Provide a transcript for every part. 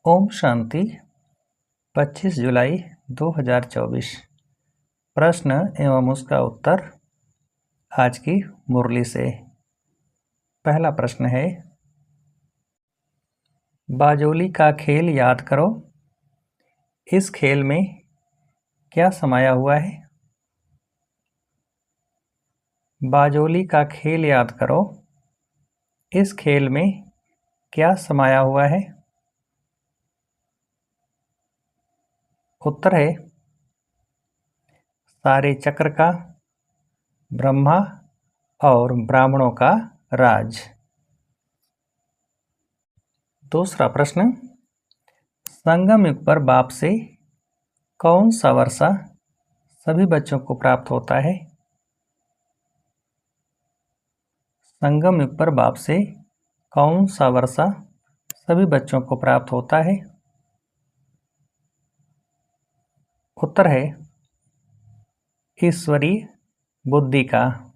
ओम शांति 25 जुलाई 2024। प्रश्न एवं उसका उत्तर आज की मुरली से। पहला प्रश्न है, बाजोली का खेल याद करो। इस खेल में क्या समाया हुआ है? बाजोली का खेल याद करो। इस खेल में क्या समाया हुआ है? उत्तर है सारे चक्र का, ब्रह्मा और ब्राह्मणों का राज। दूसरा प्रश्न, संगम युग पर बाप से कौन सा वर्षा सभी बच्चों को प्राप्त होता है? संगम युग पर बाप से कौन सा वर्षा सभी बच्चों को प्राप्त होता है? उत्तर है ईश्वरीय बुद्धि का।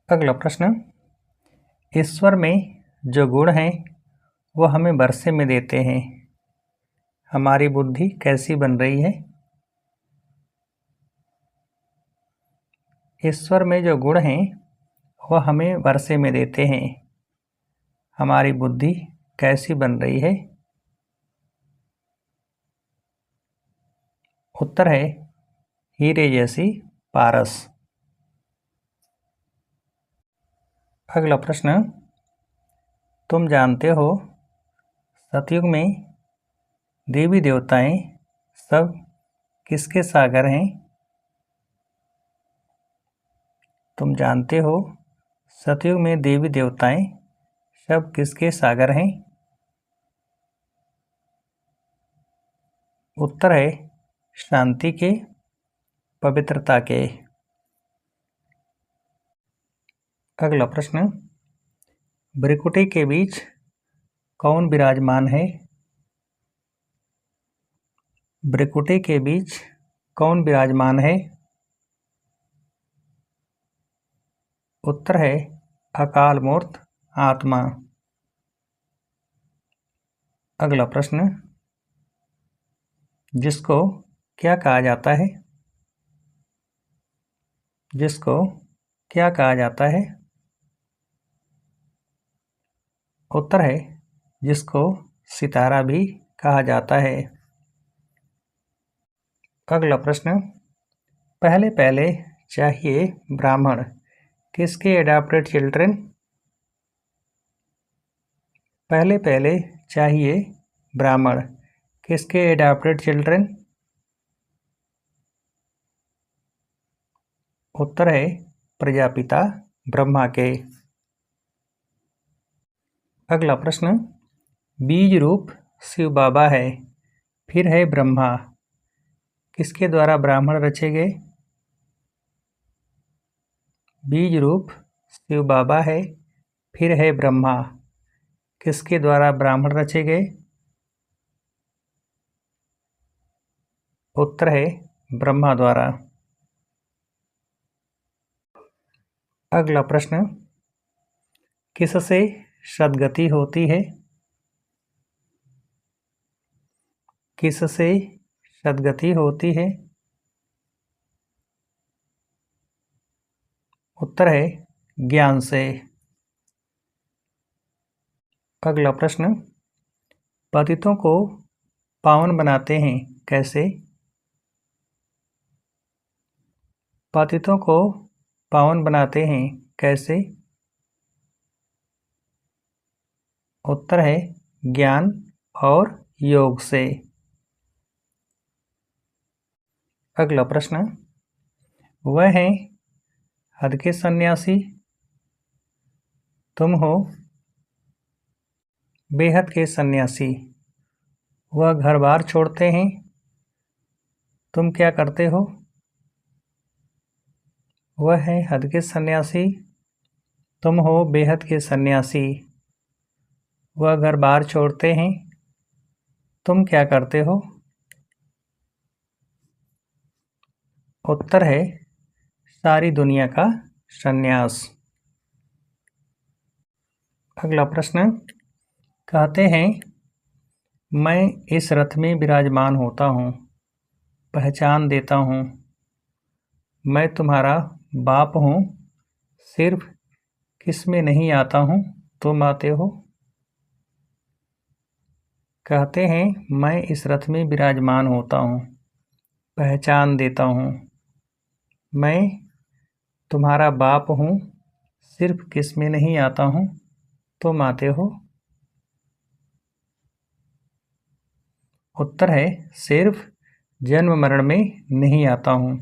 अगला प्रश्न, ईश्वर में जो गुण हैं वह हमें वर्षे में देते हैं। हमारी बुद्धि कैसी बन रही है? ईश्वर में जो गुण हैं वह हमें वर्षे में देते हैं। हमारी बुद्धि कैसी बन रही है? उत्तर है हीरे जैसी पारस। अगला प्रश्न, तुम जानते हो सतयुग में देवी देवताएं सब किसके सागर हैं? तुम जानते हो सतयुग में देवी देवताएं सब किसके सागर हैं? उत्तर है शांति के, पवित्रता के। अगला प्रश्न, भ्रिकुटी के बीच कौन विराजमान है? भ्रिकुटी के बीच कौन विराजमान है? उत्तर है अकाल मूर्त आत्मा। अगला प्रश्न, जिसको क्या कहा जाता है? जिसको क्या कहा जाता है? उत्तर है जिसको सितारा भी कहा जाता है। अगला प्रश्न, पहले पहले चाहिए ब्राह्मण किसके एडॉप्टेड चिल्ड्रन? पहले पहले चाहिए ब्राह्मण किसके एडॉप्टेड चिल्ड्रन? उत्तर है प्रजापिता ब्रह्मा के। अगला प्रश्न, बीज रूप शिव बाबा है, फिर है ब्रह्मा, किसके द्वारा ब्राह्मण रचे गए? बीज रूप शिव बाबा है, फिर है ब्रह्मा, किसके द्वारा ब्राह्मण रचे गए? उत्तर है ब्रह्मा द्वारा। अगला प्रश्न, किससे सद्गति होती है? किससे सद्गति होती है? उत्तर है ज्ञान से। अगला प्रश्न, पतितों को पावन बनाते हैं कैसे? पतितों को पावन बनाते हैं कैसे? उत्तर है ज्ञान और योग से। अगला प्रश्न, वह हैं हद के सन्यासी, तुम हो बेहद के सन्यासी। वह घर बार छोड़ते हैं, तुम क्या करते हो? वह है हद के सन्यासी, तुम हो बेहद के सन्यासी। वह घर बार छोड़ते हैं, तुम क्या करते हो? उत्तर है सारी दुनिया का सन्यास। अगला प्रश्न, कहते हैं मैं इस रथ में विराजमान होता हूँ, पहचान देता हूँ। मैं तुम्हारा बाप हूँ, सिर्फ किस में नहीं आता हूँ, तुम आते हो। कहते हैं मैं इस रथ में विराजमान होता हूँ, पहचान देता हूँ। मैं तुम्हारा बाप हूँ, सिर्फ किस में नहीं आता हूँ, तुम आते हो। उत्तर है सिर्फ जन्म मरण में नहीं आता हूँ,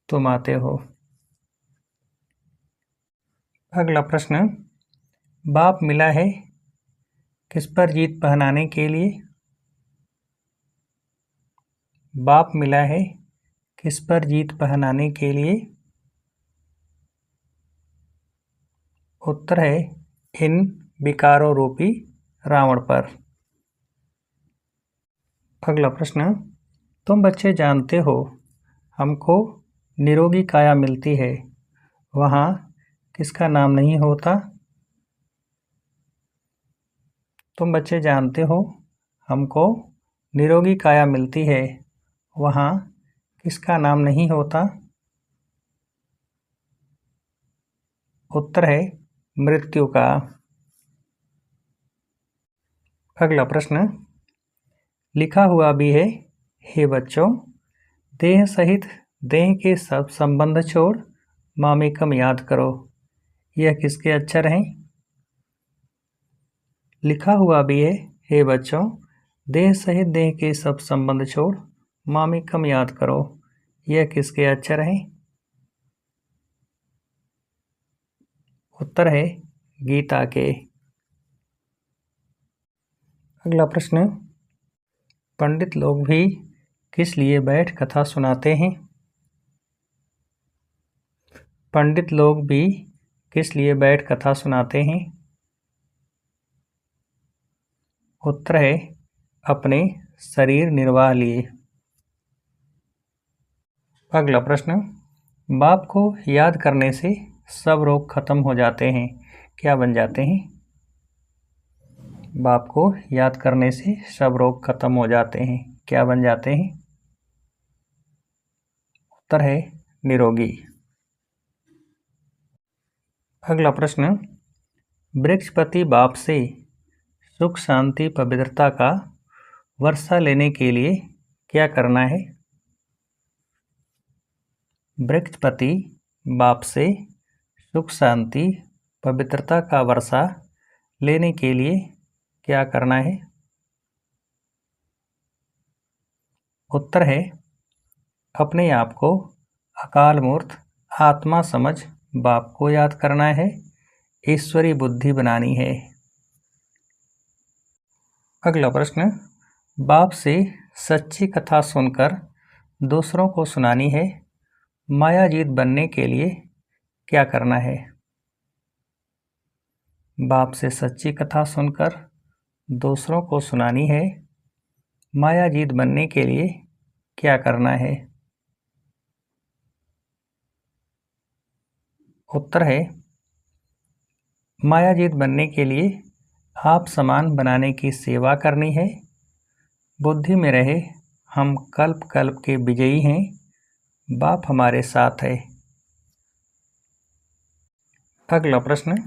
तुम आते हो। अगला प्रश्न, बाप मिला है किस पर जीत पहनाने के लिए। बाप मिला है किस पर जीत पहनाने के लिए। उत्तर है इन विकारों रूपी रावण पर। अगला प्रश्न, तुम बच्चे जानते हो हमको निरोगी काया मिलती है, वहाँ किसका नाम नहीं होता। तुम बच्चे जानते हो हमको निरोगी काया मिलती है, वहाँ किसका नाम नहीं होता। उत्तर है मृत्यु का। अगला प्रश्न, लिखा हुआ भी है, हे बच्चों, देह सहित देह के सब संबंध छोड़ मामेकम याद करो। यह किसके अक्षर हैं। लिखा हुआ भी है, हे बच्चों, देह सहित देह के सब संबंध छोड़ मामेकम याद करो। यह किसके अक्षर हैं। उत्तर है गीता के। अगला प्रश्न, पंडित लोग भी किस लिए बैठ कथा सुनाते हैं। पंडित लोग भी किस लिए बैठ कथा सुनाते हैं। उत्तर है अपने शरीर निर्वाह लिए। अगला प्रश्न, बाप को याद करने से सब रोग खत्म हो जाते हैं, क्या बन जाते हैं। बाप को याद करने से सब रोग खत्म हो जाते हैं, क्या बन जाते हैं। उत्तर है निरोगी। अगला प्रश्न, वृक्षपति बाप से सुख शांति पवित्रता का वर्षा लेने के लिए क्या करना है। वृक्षपति बाप से सुख शांति पवित्रता का वर्षा लेने के लिए क्या करना है। उत्तर है अपने आप को अकाल मूर्त आत्मा समझ बाप को याद करना है, ईश्वरी बुद्धि बनानी है। अगला प्रश्न, बाप से सच्ची कथा सुनकर दूसरों को सुनानी है, मायाजीत बनने के लिए क्या करना है। बाप से सच्ची कथा सुनकर दूसरों को सुनानी है, मायाजीत बनने के लिए क्या करना है। उत्तर है मायाजीत बनने के लिए आप समान बनाने की सेवा करनी है, बुद्धि में रहे हम कल्प कल्प के विजयी हैं, बाप हमारे साथ है। अगला प्रश्न,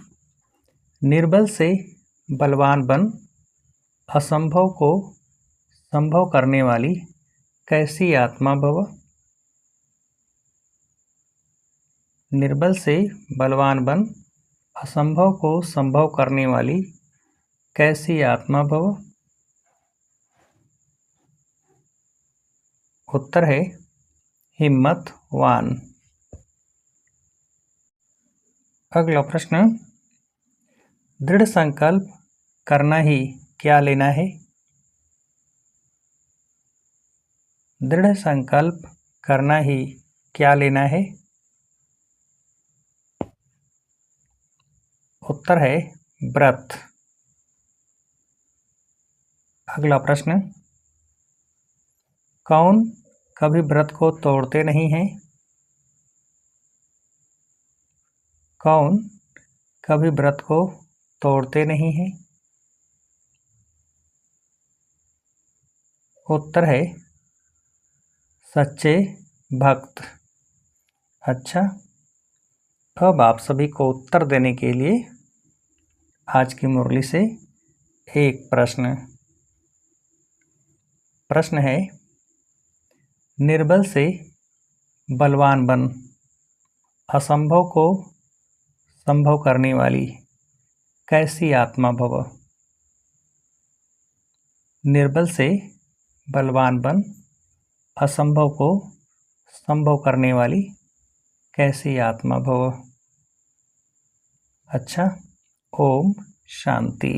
निर्बल से बलवान बन असंभव को संभव करने वाली कैसी आत्मा भव। निर्बल से बलवान बन असंभव को संभव करने वाली कैसी आत्मा भव। उत्तर है हिम्मतवान। अगला प्रश्न, दृढ़ संकल्प करना ही क्या लेना है। दृढ़ संकल्प करना ही क्या लेना है। उत्तर है व्रत। अगला प्रश्न, कौन कभी व्रत को तोड़ते नहीं हैं। कौन कभी व्रत को तोड़ते नहीं हैं। उत्तर है सच्चे भक्त। अच्छा, अब आप सभी को उत्तर देने के लिए आज की मुरली से एक प्रश्न है, निर्बल से बलवान बन, असंभव को संभव करने वाली कैसी आत्मा भव। निर्बल से बलवान बन, असंभव को संभव करने वाली कैसी आत्मा भव। अच्छा, ओम शांति।